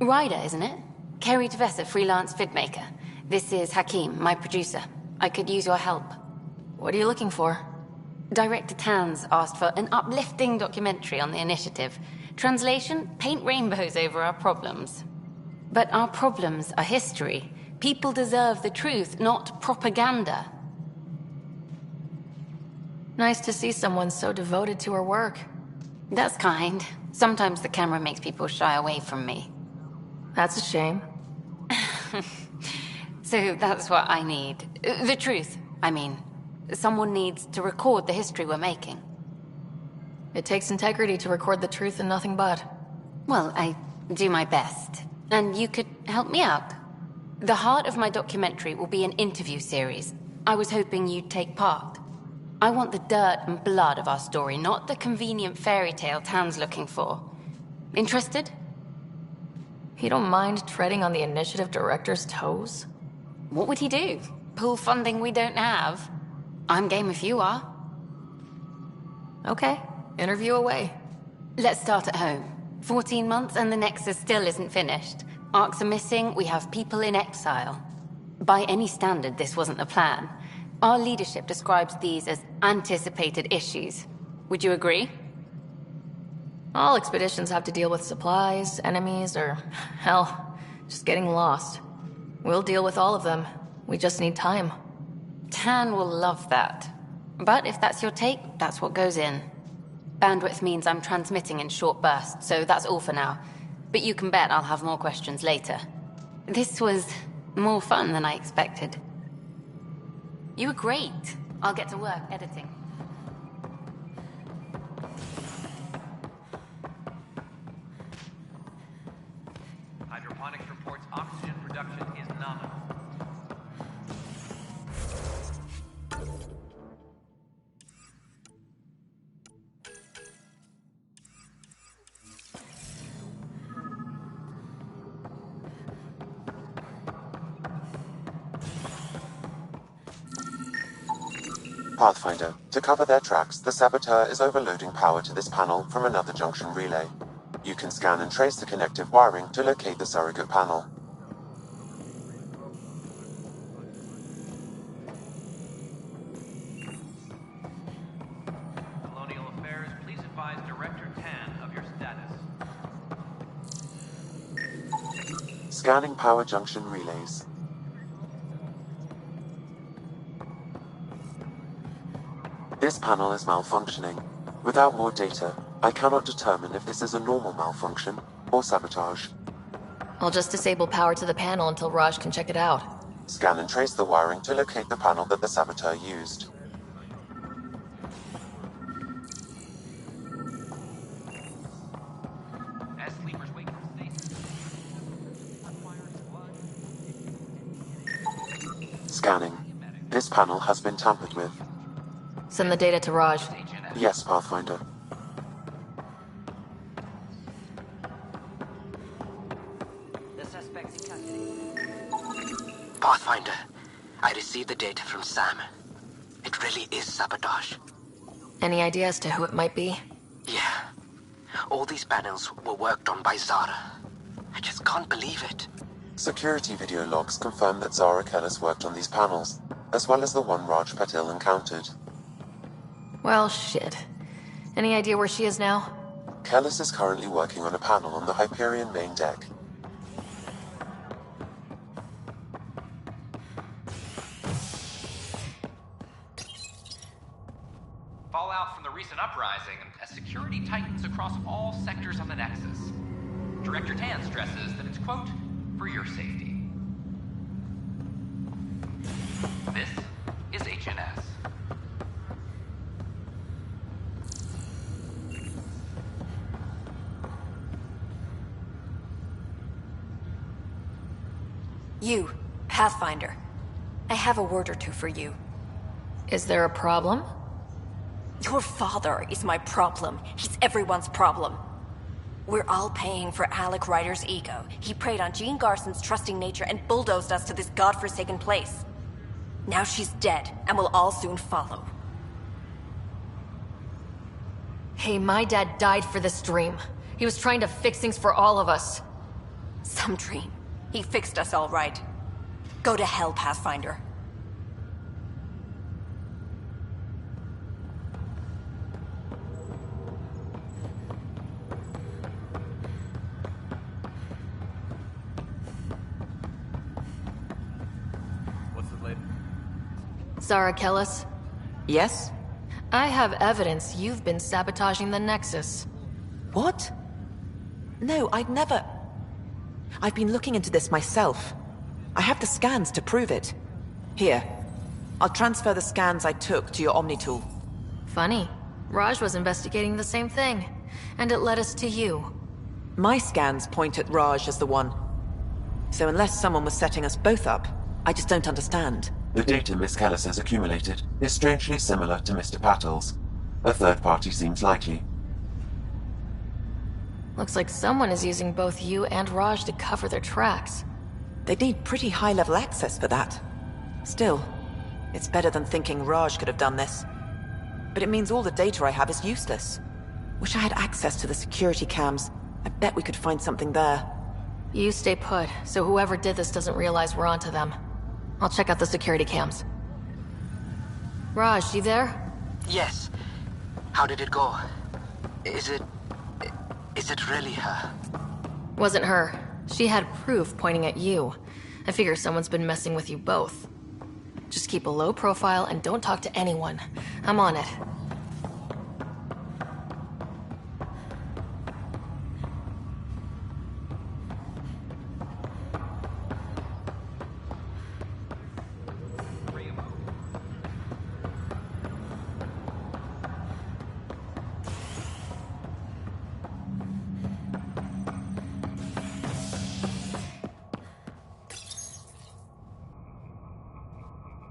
Ryder, isn't it? Kerry Tevessa, freelance vidmaker. This is Hakeem, my producer. I could use your help. What are you looking for? Director Tanz asked for an uplifting documentary on the initiative. Translation, paint rainbows over our problems. But our problems are history. People deserve the truth, not propaganda. Nice to see someone so devoted to her work. That's kind. Sometimes the camera makes people shy away from me. That's a shame. So that's what I need. The truth, I mean. Someone needs to record the history we're making. It takes integrity to record the truth and nothing but. Well, I do my best. And you could help me out. The heart of my documentary will be an interview series. I was hoping you'd take part. I want the dirt and blood of our story, not the convenient fairy tale Tan's looking for. Interested? You don't mind treading on the initiative director's toes? What would he do? Pull funding we don't have? I'm game if you are. Okay, interview away. Let's start at home. 14 months and the Nexus still isn't finished. Arcs are missing, we have people in exile. By any standard, this wasn't the plan. Our leadership describes these as anticipated issues. Would you agree? All expeditions have to deal with supplies, enemies, or, hell, just getting lost. We'll deal with all of them. We just need time. Tan will love that. But if that's your take, that's what goes in. Bandwidth means I'm transmitting in short bursts, so that's all for now. But you can bet I'll have more questions later. This was more fun than I expected. You were great. I'll get to work editing. Hydroponics reports oxygen production is nominal. Pathfinder, to cover their tracks, the saboteur is overloading power to this panel from another junction relay. You can scan and trace the connective wiring to locate the surrogate panel. Colonial Affairs, please advise Director Tan of your status. Scanning power junction relays. This panel is malfunctioning. Without more data, I cannot determine if this is a normal malfunction or sabotage. I'll just disable power to the panel until Raj can check it out. Scan and trace the wiring to locate the panel that the saboteur used. As sleepers wake from stasis. Scanning. This panel has been tampered with. Send the data to Raj. Yes, Pathfinder. Pathfinder, I received the data from Sam. It really is sabotage. Any idea as to who it might be? Yeah. All these panels were worked on by Zara. I just can't believe it. Security video logs confirm that Zara Kellis worked on these panels, as well as the one Raj Patil encountered. Well, shit. Any idea where she is now? Kellis is currently working on a panel on the Hyperion main deck. Fallout from the recent uprising as security tightens across all sectors on the Nexus. Director Tan stresses that it's, quote, for your safety. This is HNS. You, Pathfinder. I have a word or two for you. Is there a problem? Your father is my problem. He's everyone's problem. We're all paying for Alec Ryder's ego. He preyed on Jean Garson's trusting nature and bulldozed us to this godforsaken place. Now she's dead, and we'll all soon follow. Hey, my dad died for this dream. He was trying to fix things for all of us. some dream. He fixed us all right. Go to hell, Pathfinder. What's the latest? Zara Kellis, Yes? I have evidence you've been sabotaging the Nexus. What? No, I'd never... I've been looking into this myself. I have the scans to prove it. Here. I'll transfer the scans I took to your Omni tool. Funny. Raj was investigating the same thing, and it led us to you. My scans point at Raj as the one. So unless someone was setting us both up, I just don't understand. The data Miss Kellis has accumulated is strangely similar to Mr. Patel's. A third party seems likely. Looks like someone is using both you and Raj to cover their tracks. They'd need pretty high-level access for that. Still, it's better than thinking Raj could have done this. But it means all the data I have is useless. Wish I had access to the security cams. I bet we could find something there. You stay put, so whoever did this doesn't realize we're onto them. I'll check out the security cams. Raj, you there? Yes. How did it go? Is it really her? Wasn't her. She had proof pointing at you. I figure someone's been messing with you both. Just keep a low profile and don't talk to anyone. I'm on it.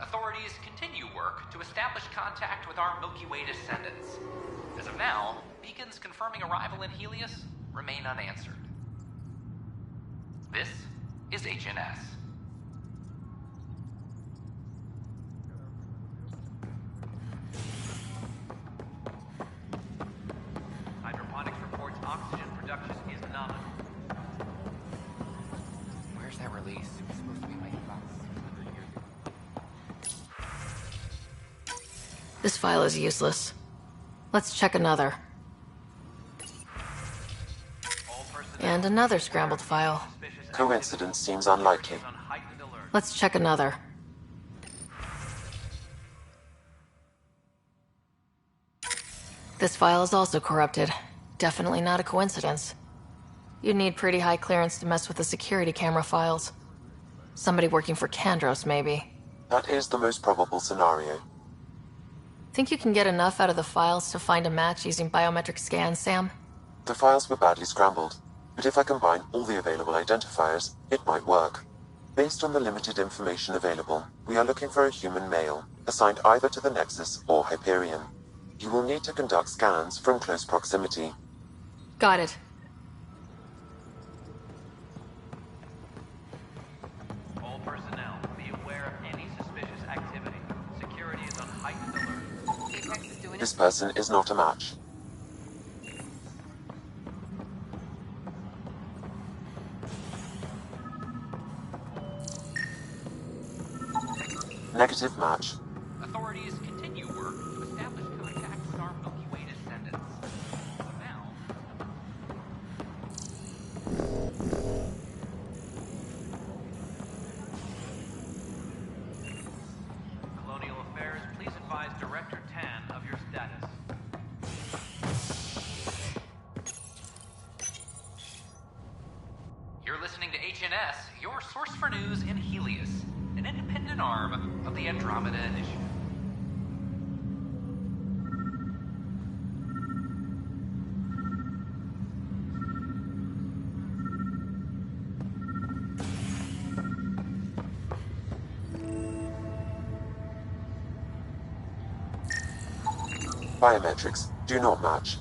Authorities continue work to establish contact with our Milky Way descendants. As of now, beacons confirming arrival in Helios remain unanswered. This is HNS. Hydroponics reports oxygen production is nominal. Where's that release? It was supposed to be like about 600 years ago. This file is useless. Let's check another. And another scrambled file. Coincidence seems unlikely. Let's check another. This file is also corrupted. Definitely not a coincidence. You'd need pretty high clearance to mess with the security camera files. Somebody working for Kandros, maybe. That is the most probable scenario. Think you can get enough out of the files to find a match using biometric scans, Sam? The files were badly scrambled, but if I combine all the available identifiers, it might work. Based on the limited information available, we are looking for a human male, assigned either to the Nexus or Hyperion. You will need to conduct scans from close proximity. Got it. All personnel, be aware of any suspicious activity. Security is on heightened alert. This person is not a match. Negative match. Authorities continue work to establish contact with our Milky Way descendants. For now, Colonial Affairs, please advise Director Tan of your status. you're listening to HNS, your source for news in Helios, an independent arm of the Andromeda Initiative. Biometrics do not match.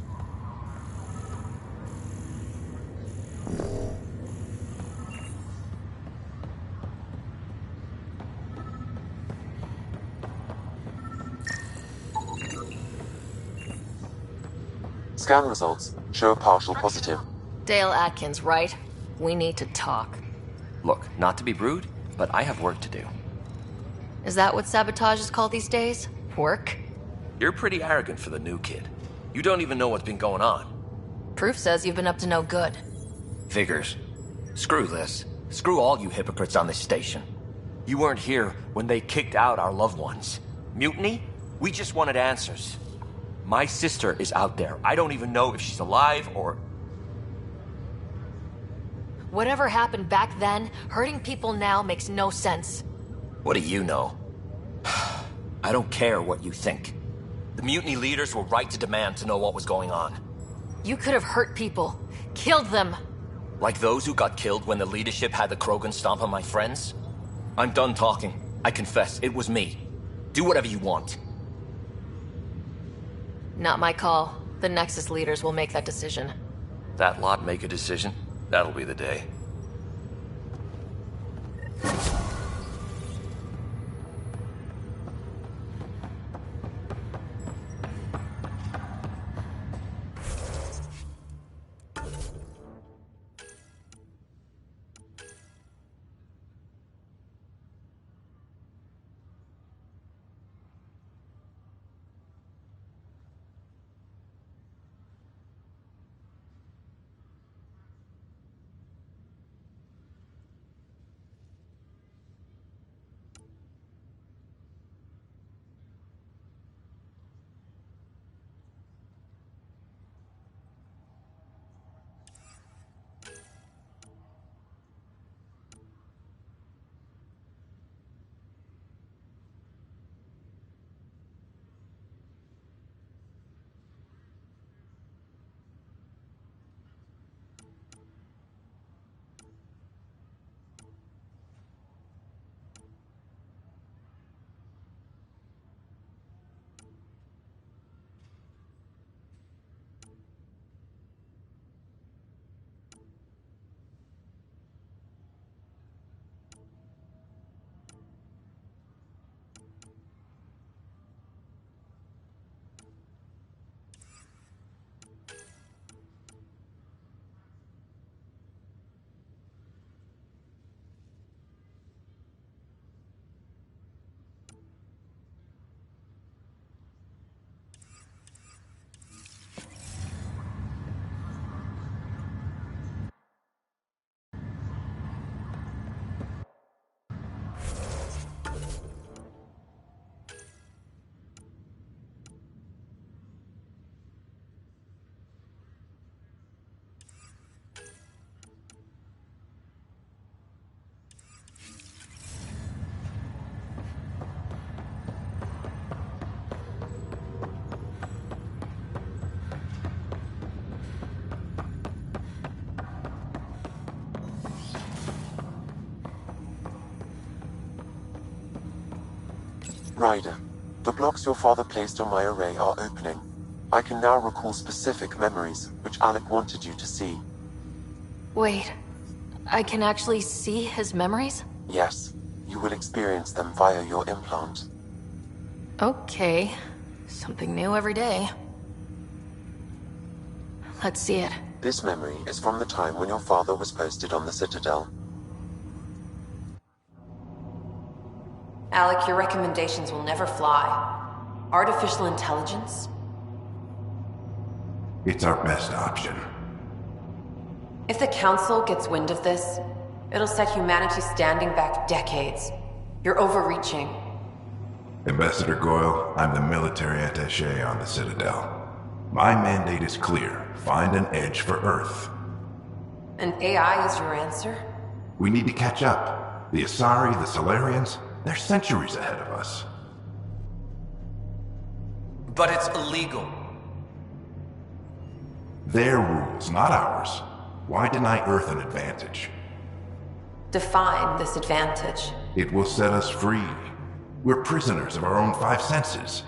Scan results show a partial positive. Dale Atkins, right? We need to talk. Look, not to be rude, but I have work to do. Is that what sabotage is called these days? Work? You're pretty arrogant for the new kid. You don't even know what's been going on. Proof says you've been up to no good. Figures. Screw this. Screw all you hypocrites on this station. You weren't here when they kicked out our loved ones. Mutiny? We just wanted answers. My sister is out there. I don't even know if she's alive or... Whatever happened back then, hurting people now makes no sense. What do you know? I don't care what you think. The mutiny leaders were right to demand to know what was going on. You could have hurt people. Killed them. Like those who got killed when the leadership had the Krogan stomp on my friends? I'm done talking. I confess, it was me. Do whatever you want. Not my call. The Nexus leaders will make that decision. That lot make a decision? That'll be the day. Ryder, the blocks your father placed on my array are opening. I can now recall specific memories, which Alec wanted you to see. Wait, I can actually see his memories? Yes, you will experience them via your implant. Okay, something new every day. Let's see it. This memory is from the time when your father was posted on the Citadel. Alec, your recommendations will never fly. Artificial intelligence? It's our best option. If the Council gets wind of this, it'll set humanity standing back decades. You're overreaching. Ambassador Goyle, I'm the military attaché on the Citadel. My mandate is clear. Find an edge for Earth. And AI is your answer? We need to catch up. The Asari, the Solarians, they're centuries ahead of us. But it's illegal. Their rules, not ours. Why deny Earth an advantage? Define this advantage. It will set us free. We're prisoners of our own five senses.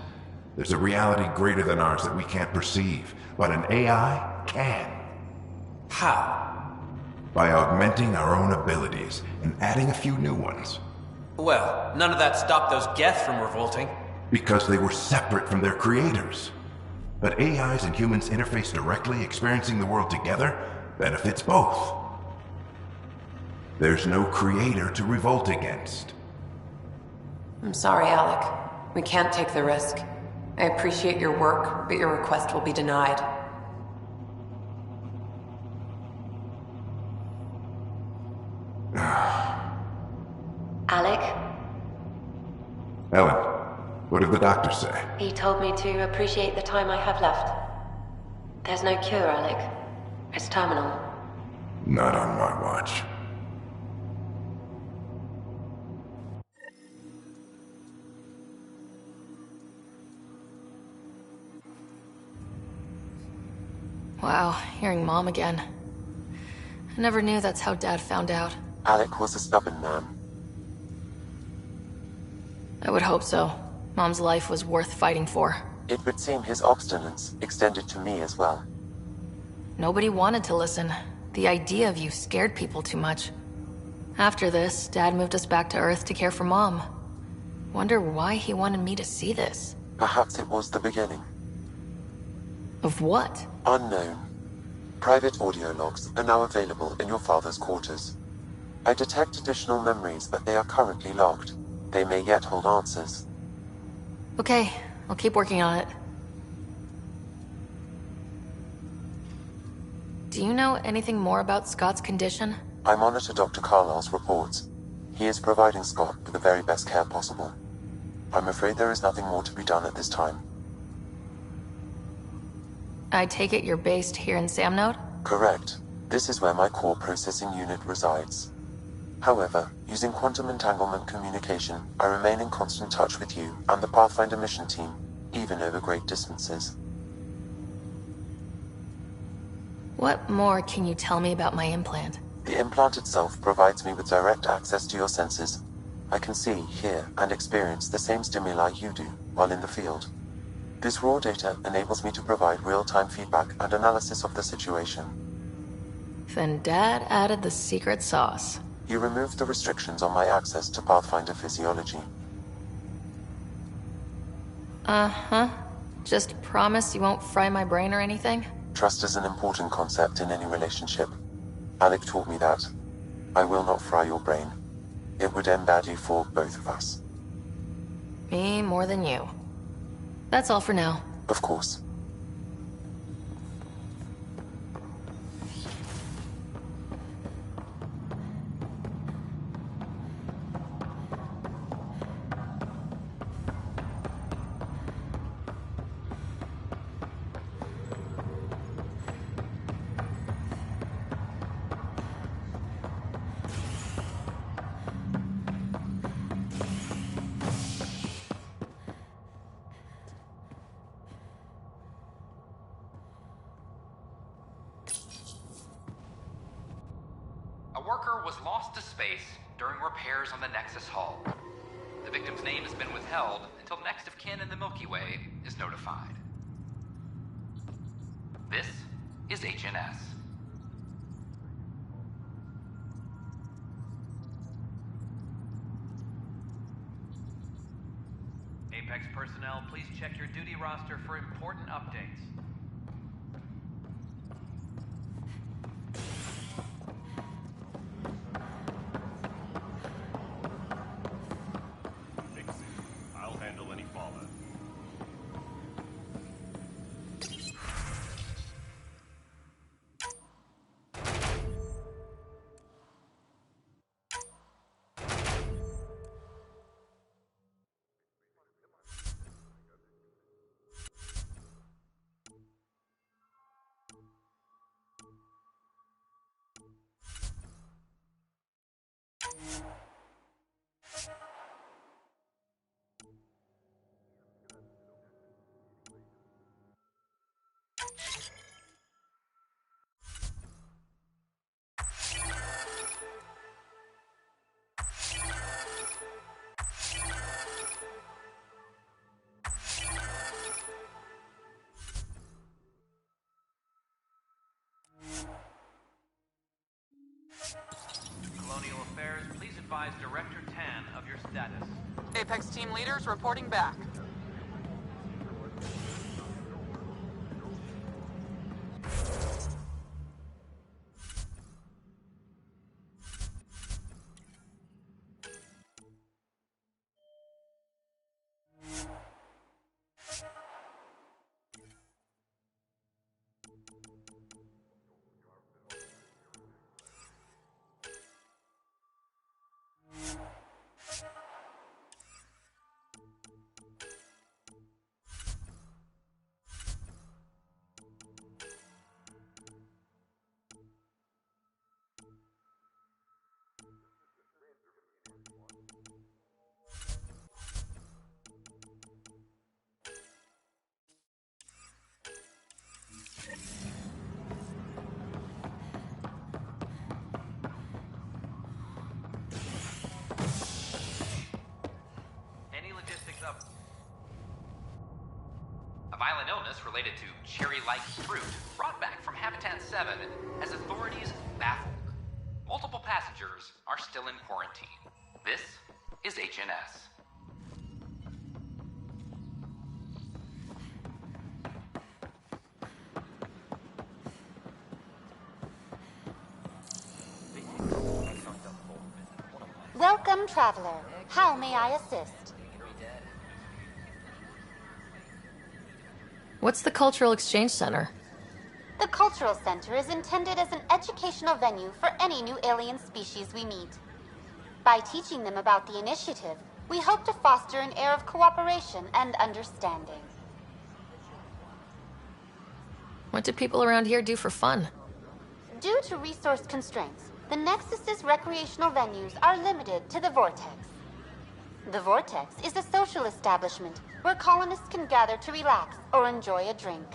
There's a reality greater than ours that we can't perceive, but an AI can. How? By augmenting our own abilities and adding a few new ones. Well, none of that stopped those Geth from revolting. Because they were separate from their creators. But AIs and humans interface directly, experiencing the world together, benefits both. There's no creator to revolt against. I'm sorry, Alec. We can't take the risk. I appreciate your work, but your request will be denied. Alec? Ellen, what did the doctor say? He told me to appreciate the time I have left. There's no cure, Alec. It's terminal. Not on my watch. Wow, hearing Mom again. I never knew that's how Dad found out. Alec was a stubborn man. I would hope so. Mom's life was worth fighting for. It would seem his obstinance extended to me as well. Nobody wanted to listen. The idea of you scared people too much. After this, Dad moved us back to Earth to care for Mom. Wonder why he wanted me to see this. Perhaps it was the beginning. Of what? Unknown. Private audio logs are now available in your father's quarters. I detect additional memories, but they are currently logged. They may yet hold answers. Okay, I'll keep working on it. Do you know anything more about Scott's condition? I monitor Dr. Carlisle's reports. He is providing Scott with the very best care possible. I'm afraid there is nothing more to be done at this time. I take it you're based here in Samnode? Correct. This is where my core processing unit resides. However, using quantum entanglement communication, I remain in constant touch with you and the Pathfinder mission team, even over great distances. What more can you tell me about my implant? The implant itself provides me with direct access to your senses. I can see, hear, and experience the same stimuli you do while in the field. This raw data enables me to provide real-time feedback and analysis of the situation. Then Dad added the secret sauce. He removed the restrictions on my access to Pathfinder physiology. Uh-huh. Just promise you won't fry my brain or anything? Trust is an important concept in any relationship. Alec taught me that. I will not fry your brain. It would end badly for both of us. Me more than you. That's all for now. Of course. A worker was lost to space during repairs on the Nexus hull. The victim's name has been withheld until next of kin in the Milky Way is notified. This is HNS. Apex personnel, please check your duty roster for important updates. I'll handle any fallout. Colonial Affairs, please advise Director Tan of your status. Apex team leaders reporting back. related to cherry-like fruit brought back from Habitat 7 has authorities baffled. Multiple passengers are still in quarantine. This is HNS. Welcome, traveler. How may I assist? What's the Cultural Exchange Center? The Cultural Center is intended as an educational venue for any new alien species we meet. By teaching them about the initiative, we hope to foster an air of cooperation and understanding. What do people around here do for fun? Due to resource constraints, the Nexus's recreational venues are limited to the Vortex. The Vortex is a social establishment where colonists can gather to relax or enjoy a drink.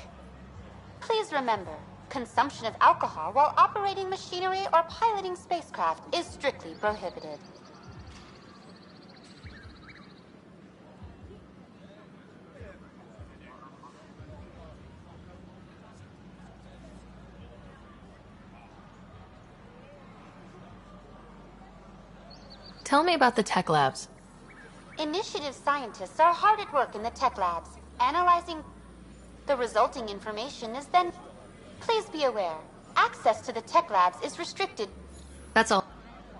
Please remember, consumption of alcohol while operating machinery or piloting spacecraft is strictly prohibited. Tell me about the tech labs. Initiative scientists are hard at work in the tech labs, analyzing the resulting information is then... Please be aware, access to the tech labs is restricted. That's all.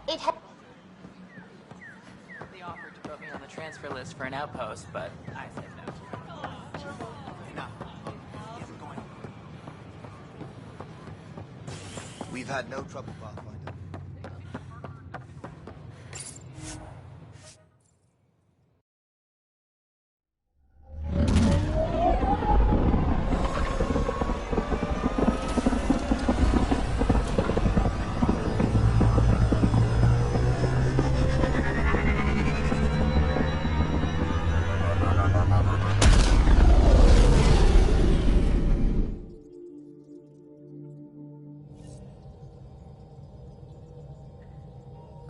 They offered to put me on the transfer list for an outpost, but I said no. We've had no trouble, Pathfinder.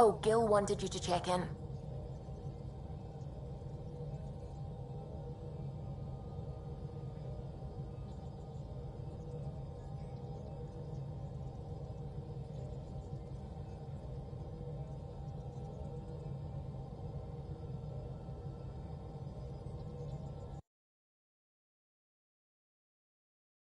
Oh, Gil wanted you to check in.